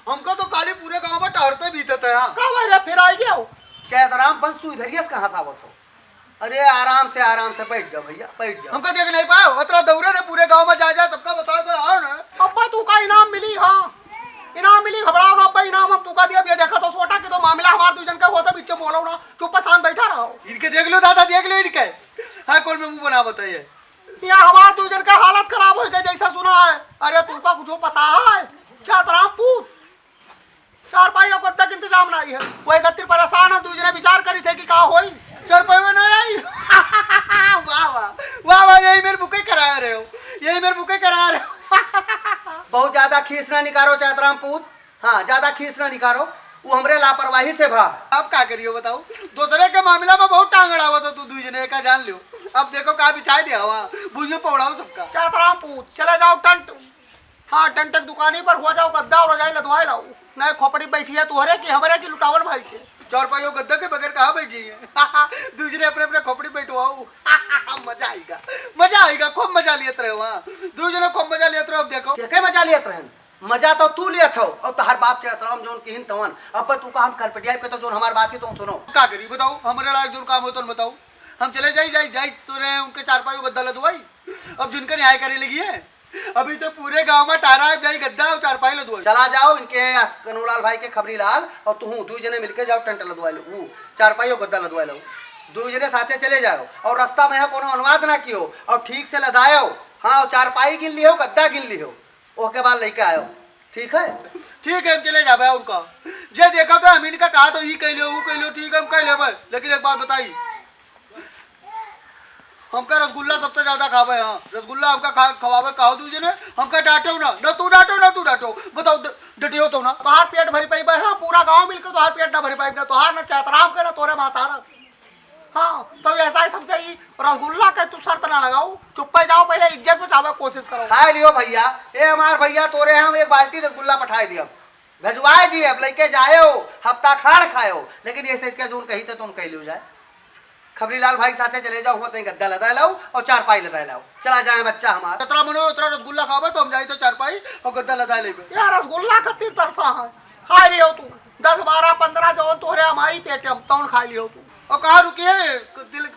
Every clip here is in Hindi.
हमको तो काली पूरे गांव में टहरते बीते थे। यहाँ कब अरे फिर आई गया चैतराम बस तू इधर ही कहाँ सावत हो? अरे आराम से बैठ जाओ भैया, बैठ जाओ। हमको देख नहीं पाओ, अतरा दौरे ने पूरे गांव में जा सबका बताओ तो आओ ना। अब्बा तू का इनाम मिली? हाँ इनाम मिली, घबराओ ना अब्बा, इनाम हम तू का दिया। ये देखा तो सोटा के तो मामला हमार दूजन का होता, बीच बोलो ना, चुप शांत बैठा रहो। इनके देख लो दादा, देख लो इनके। हाँ कौन में मुंह बना बताइए, यहाँ हमार दूजन का हालत खराब हो गई जैसा सुना है। अरे तू का कुछ पता है? चैतराम पूत चारपाई और गद्दा के इंतजाम नहीं है। वही गत्ती परेशान है, दूसरे विचार करी थे कि का होई, चारपाई में नहीं आई। वाह वाह वाह वाह, यही मेरे बुके करा रहे हो, यही मेरे बुके करा रहे हो। बहुत ज्यादा खीस ना निकालो चैतराम पूत। हाँ ज्यादा खीस ना निकालो, वो हमरे लापरवाही से भा। अब क्या करियो बताओ, दूसरे के मामला में बहुत टांग अड़ावा तो तू दूसरे का जान लियो। अब देखो का बिछाई दिया हुआ, बुझे पौड़ाओ सबका। चैतराम पूत चले जाओ टंट, हाँ टंट की दुकानी पर हो जाओ, गद्दा और रजाई लदवाए लाओ। नहीं खोपड़ी बैठी है तुहरे की हमरे की लुटावन भाई के। चारपाई गद्दा के बगैर कहाँ बैठ जाइए। दूसरे अपने अपने खोपड़ी बैठवाओ। मजा आएगा, मजा आएगा, खूब मजा लियत रहे वहाँ दूसरे, खूब मजा लियत रहे। अब देखो क्या मजा लियत रहे, मजा तो तू लियत हो और तोहर बाप चैतराम जोन किहिन तवन। अब तू का हम कलपटिया पे तो जोन हमार बात ही तुम सुनो। क्या करी बताओ, हमारे लायक जो काम हो तो बताओ। हम चले जाई तो रहे उनके चारपाई गद्दा लदवाई। अब जिनका न्याय करे लगी है, अभी तो पूरे गांव में टारा जाई गद्दा और चारपाई लदवाई। चला जाओ इनके कनूलाल भाई के खबरी लाल और तू दू जने मिलके जाओ, टंट लदवाई लो, वो चारपाई और गद्दा लदवाई लो। दू जने साथे चले जाओ और रास्ता में कोनो अनुवाद ना कियो और ठीक से लदायो। हाँ चारपाई गिन लियो, गद्दा गिन लियो, ओके बाद लेके आयो। ठीक है, ठीक है, हम चले जाबे। उनका जे देखा तो हम इनका कहा तो ही कह लो, वो कह लो, ठीक है हम कह लेबे। लेकिन एक बात बताई, हमका रसगुल्ला सबसे ज्यादा खावे। हाँ रसगुल्ला हमका खवावे कहो दूजे ने, हमका डांटो ना, ना तू डांटो ना तू डांटो। बताओ डटियो तो ना। तोहार पेट भरी पाई हाँ, पूरा गांव मिलकर तोहार पेट ना भरी पाई ना, तोहार ना चैतराम के ना तोरे मातारा। हाँ तो ऐसा ही हमसे ही रसगुल्ला के तू शर्त ना लगाओ, चुप पे जाओ, पहले इज्जत बचावे कोशिश करो। खा लियो भैया, ए हमार भैया तोरे हम एक बाल्टी रसगुल्ला पठाए दिया, भेजवाए दिए, अब लेके जायो, हफ्ता खाड़ खायो। लेकिन ये क्या जोन कही तो तुम कह लियो जाए। खबरी लाल भाई साथे चले जाओ, हुआ गद्दा लदा लाओ और चारपाई लदा लाओ। चला जाए बच्चा हमारा। इतना मनो इतना रसगुल्ला खावे तो हम जाए तो चारपाई और गद्दा लदा लेबे। यार रसगुल्ला खतिर तरसा है, खा लियो तू 10 12 15 जो तोरे हमारी पेट हम तौन खा लियो तू। और कहाँ रुकी है?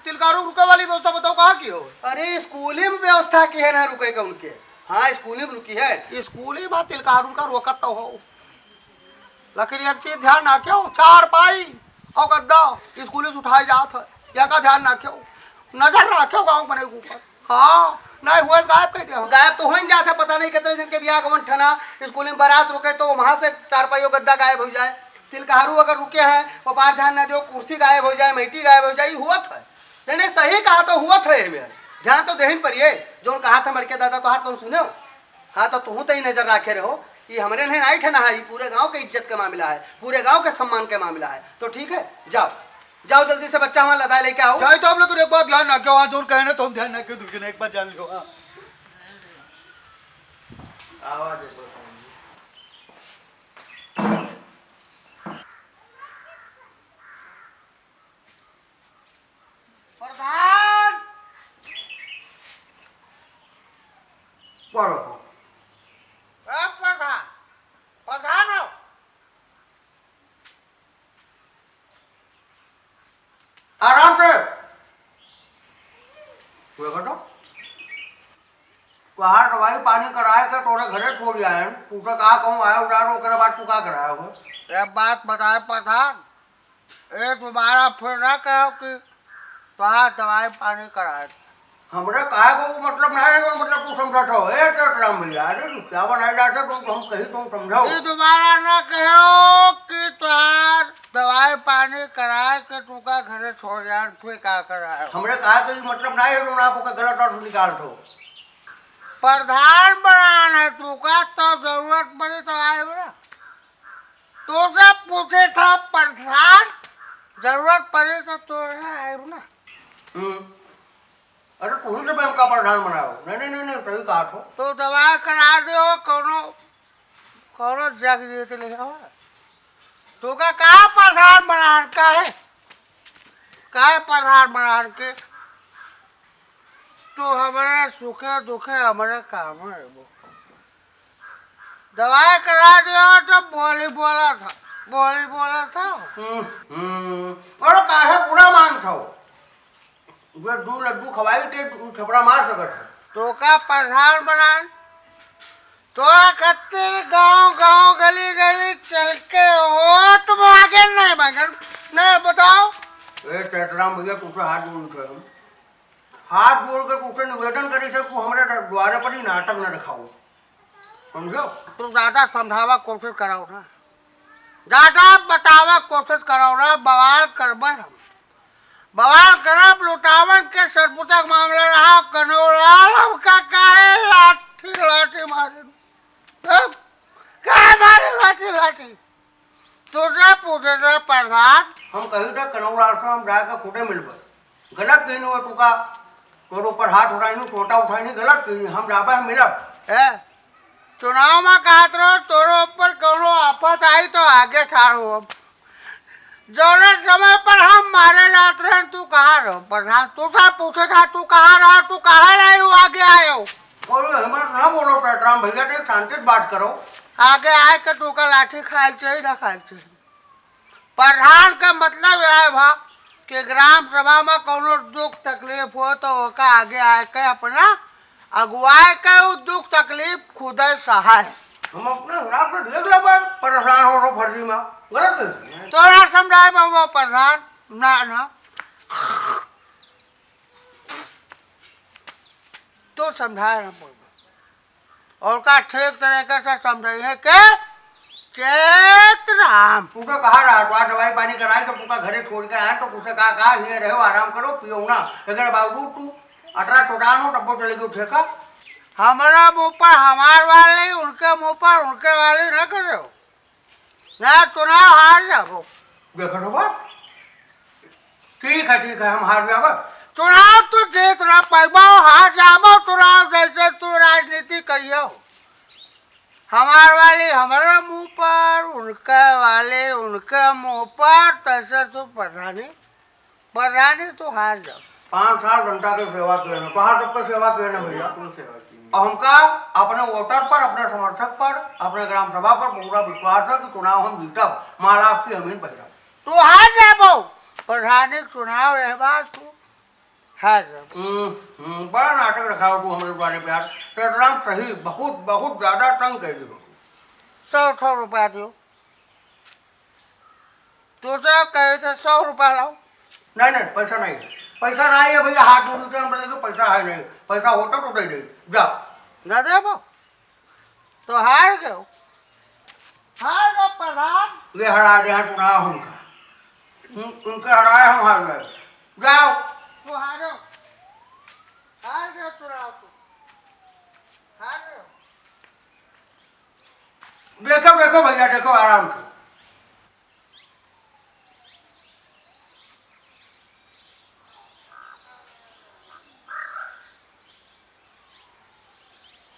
तिलकारू रुके वाली व्यवस्था बताओ कहाँ की हो? अरे स्कूल में व्यवस्था की है ना रुके का उनके। हाँ स्कूल में रुकी है, स्कूल ही बात तिलकारून का रोकत तो हो। लेकिन एक चीज ध्यान ना क्यों, चारपाई और गद्दा स्कूल से उठाए जात है, या का ध्यान ना क्यों, नजर रखो गाँव बने ऊपर। हाँ नहीं हुए गायब कह दिया, गायब तो हो ही जाता, पता नहीं कितने जन के ब्याह गमन ठना स्कूल में बारात रुके तो वहां से चारपाई और गद्दा गायब हो जाए। तिलकारू अगर रुके हैं वो बार ध्यान ना दो, कुर्सी गायब हो जाए, मैटी गायब हो जाए, हुआ था। नहीं सही कहा तो हुआ था, मेरे ध्यान तो देहिन पर ये जो कहा था मड़के दादा तो हार तुम सुने हो। हाँ तो तू तो ही नजर रखे रहो, ये हमारे नहीं नाइट है ना, है पूरे गांव के इज्जत का मामला है, पूरे गांव के सम्मान का मामला है। तो ठीक है जाओ जाओ जल्दी से बच्चा वहां लदा लेके आओ। जाए तो हम लोग एक बार ध्यान ना क्यों, वहाँ जोर कहे ना तो हम ध्यान ना क्यों, दूसरे एक बार जान लो। आवाज प्रधान पढ़ो प्रधान प्रधान हो। आराम से कहा दवाई पानी कराए के तोरे घरे छोड़ आए, तू तो कहा कहूँ आया उड़ा ओकरे बाद तू का कराया हो? एक बात बताए प्रधान, ये तुम्हारा फिर ना कहो कि तुहार दवाई पानी कराए। हमरे कहा को मतलब ना है, मतलब तू समझत हो? ए तो राम भैया, अरे क्या बनाए जाते तुम, हम कही तुम समझाओ। ये तुम्हारा ना कहो कि तुहार दवाई पानी कराए के तू का घरे छोड़ जाए, फिर क्या कराए? हमरे कहा कि मतलब ना है, तुम आपको गलत अर्थ निकाल दो। प्रधान बनाना है तू का, तो जरूरत पड़ी तो आए बना, तुझसे पूछे था प्रधान, जरूरत पड़ी तो तू आए बना। अरे तुम से बैंक का प्रधान बनाओ। नहीं सही कहा तो दवाई करा दो, कोनो जग देते ले आओ। तू का कहा प्रधान बनान का है, का प्रधान बनान के तू हमारे सुखे दुखे हमारे काम है। वो दवाई करा दिया तो बोली बोला था और काहे पूरा मान था जो 2 लड्डू खवाई थे थपड़ा मार सकत है। तो का प्रधान बनाए तोरा खातिर गांव गांव गली गली चल के हो तुम आगे नहीं मगर नहीं बताओ। ए टेटराम भैया तुझसे हाथ जोड़ के हाथ जोड़ के तुझसे निवेदन करी थे तू हमारे द्वारे पर ही नाटक न रखाओ समझो। तुम ज्यादा समझावा कोशिश कराओ ना ज्यादा बतावा कोशिश कराओ ना बवाल करब हम बवाल करब लुटावन के सरपुतक मामला रहा कनौलाल हमका काहे लाठी लाठी मारे काहे मारे लाठी लाठी तुझे पूछे थे प्रधान हम कही थे कनौलाल से हम जाकर खुदे मिलब गलत कहीं हुआ तुका तोर ऊपर हाथ उठाई छोटा उठाई गलत कहीं हम जाबा मिलब चुनाव में कहत रहो तोरो ऊपर कोनो आफत आई तो आगे ठाड़ हो जौने समय पर हम मारे जाते रहे तू कहाँ रहो प्रधान तुझसे पूछे था तू कहाँ रहा तू कहाँ रहे हो आगे आए हो और हमारे ना बोलो टेटराम भैया तो शांति से बात करो आगे आए के तू का लाठी खाए चाहिए ना खाए चाहिए। प्रधान का मतलब यह है भा कि ग्राम सभा में कोनो दुख तकलीफ हो तो ओका आगे आए के अपना अगुवाए के उ दुख तकलीफ खुद सहाय हम अपने हिसाब से देख ले परेशान हो रहो फर्जी में गलत तो ना समझाए बाबू प्रधान ना तो समझाए ना बोल और का ठीक तरीके से समझाइए के चेत राम तू तो कहा रहा तो दवाई पानी कराई तो तू घरे छोड़ के आया तो तुझसे कहा ये रहो आराम करो पियो ना लेकिन बाबू तू 18 टोटान हो तब चले गए ठेका हमारा मुँह पर हमार वाले उनके मुँह पर उनके वाले न करे हो ना चुनाव हार जाओ देखो तो बात ठीक है हम हार जाओ चुनाव तो जीत ना पैबा हार जाबो चुनाव जैसे तू राजनीति करियो हमार वाले हमारे मुँह पर उनके वाले उनके मुँह पर तैसे तू प्रधानी तू हार जाओ 5 साल जनता की सेवा किए ना कहाँ सबका सेवा किए ना भैया और हमका अपने वोटर पर अपने समर्थक पर अपने ग्राम सभा पर पूरा विश्वास है कि चुनाव हम जीतब माला आपकी अमीन बहरा तू हार जाबो प्रधानी चुनाव रह बात तू हार जाबो बड़ा नाटक रखा तू हमारे द्वारे प्यार टेटराम सही बहुत बहुत ज्यादा तंग कर दियो 100 रुपया दो तुझे कहे थे 100 रुपया लाओ नहीं पैसा नहीं है भैया हाथ जोड़ हम बोले पैसा है नहीं पैसा होता तो दे दे जाओ न देबो तो हार गयो प्रधान ये हरा दे चुनाव हमका उनके हराए हम हार गए जाओ तू हार गयो चुनाव तू हार गयो देखो भैया देखो आराम से